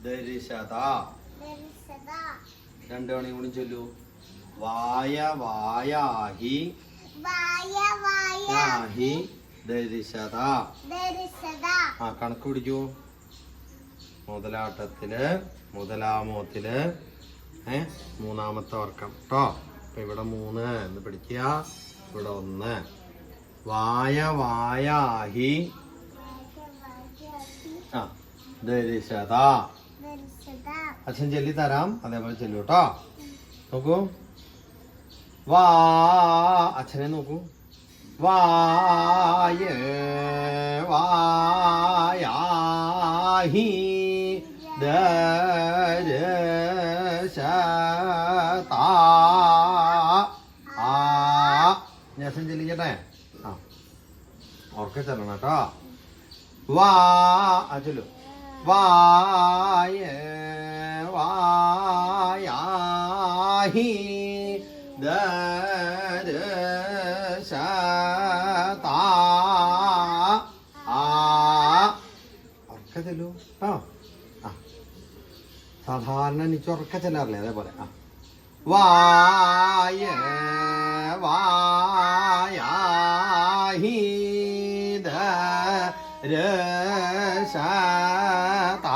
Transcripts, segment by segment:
ദരിശത. രണ്ട് തവണ കൂടി ചൊല്ലൂ. വായ വായാഹി യാഹി ദരിശത. ആ കണക്ക് പിടിക്കൂ. മുതലാട്ടത്തില് മുതലാമോത്തില് മൂന്നാമത്തെ വർക്കം കേട്ടോ. അപ്പൊ ഇവിടെ 3 എന്ന് പിടിക്കുക. ഇവിടെ 1. വായ വായാഹി ദരിശത. അച്ഛൻ ചൊല്ലി തരാം, അതേപോലെ ചൊല്ലു കേട്ടോ. നോക്കൂ. വാ അച്ഛനെ നോക്കൂ. വായ വായാഹി ദരിശത. ഞാൻ അച്ഛൻ ചൊല്ലിക്കട്ടെ. ആ ഓർക്കെ ചെല്ലണം കേട്ടോ. വാ ചൊല്ലു. വായ വായാഹി ദരിശത. ഉറക്കെ ചെല്ലു കേട്ടോ. സാധാരണ എനിക്ക് ഉറക്കെ ചെല്ലാറില്ലേ, അതേപോലെ. വായ വായാഹി ദരിശത.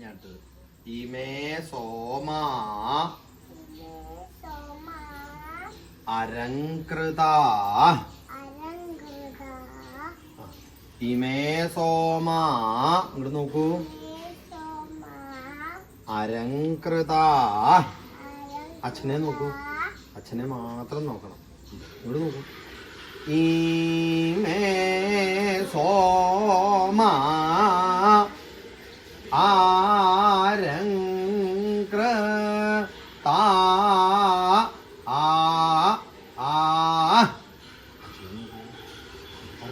ഞാനത് ഇമേ സോമ അലങ്കൃത. ഇമേ സോമ ഇങ്ങോട്ട് നോക്കൂ. അലങ്കൃത. അച്ഛനെ നോക്കൂ. അച്ഛനെ മാത്രം നോക്കണം. ഇങ്ങോട്ട് നോക്കൂ. ഇമേ സോമ അലങ്കൃത.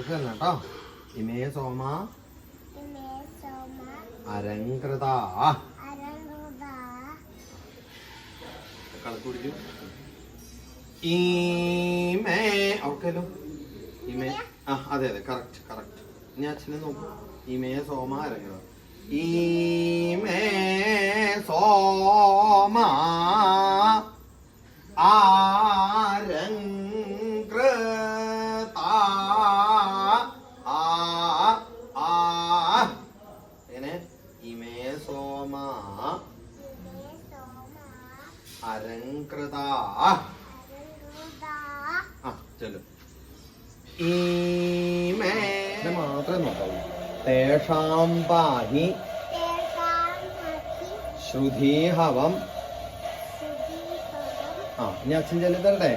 കേട്ടോ. ഇമേ സോമ അലങ്കൃത. കണക്ക് പിടിക്കൂ. ഈമേ ഓർക്കല്ലോ. ഇമേ അതെ കറക്റ്റ്. ഇനി അച്ഛനെ നോക്കൂ. ഇമേ സോമ അലങ്കൃത. ഈമേ സോമ അലങ്കൃത. എങ്ങനെ? ഇമേ സോമ അലങ്കൃത. ചൊല്ലു. ഈമേ മാത്രമേ നോക്കാവൂ. തേഷാം പാഹി ശ്രുതിഹവം. ഇനി അച്ഛൻ ചൊല്ലി തരട്ടെ.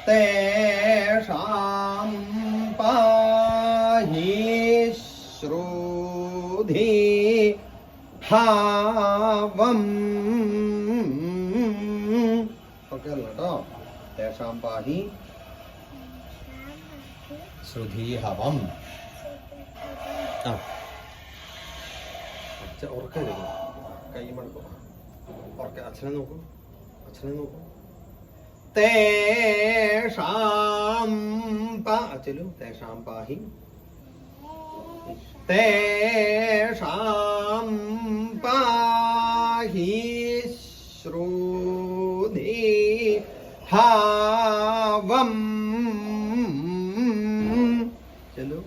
തേഷാം പാഹി ശ്രുതിഹവം. ഓക്കെ അല്ല കേട്ടോ. തേഷാം പാഹി ശ്രുതിഹവം. ഉറക്കം കൈ മടക്കും. ഉറക്ക അച്ഛനെ നോക്കൂ. തേഷാം ചൊല്ലു. തേഷാം പാഹി. തേഷാം പാഹി ശ്രുതിഹവം. ചൊല്ലു.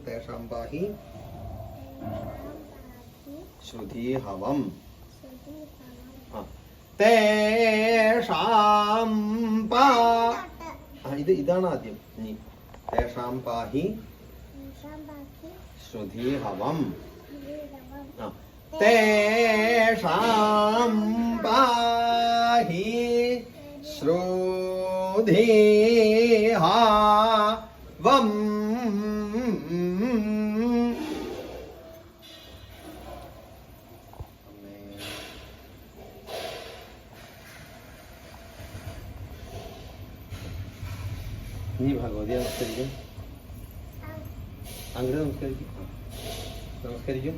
തേഷാം പാഹി ശ്രുതിഹവം. തേഷാം ഇതാണ് ആദ്യം. ഇനി തേഷാം പാഹി ശ്രുതിഹവം. തേഷാം പാഹി ശ്രുതിഹവം. നീ ഭഗവതിയെ നമസ്കരിക്കും. അങ്ങോട്ട് നമസ്കരിക്കും.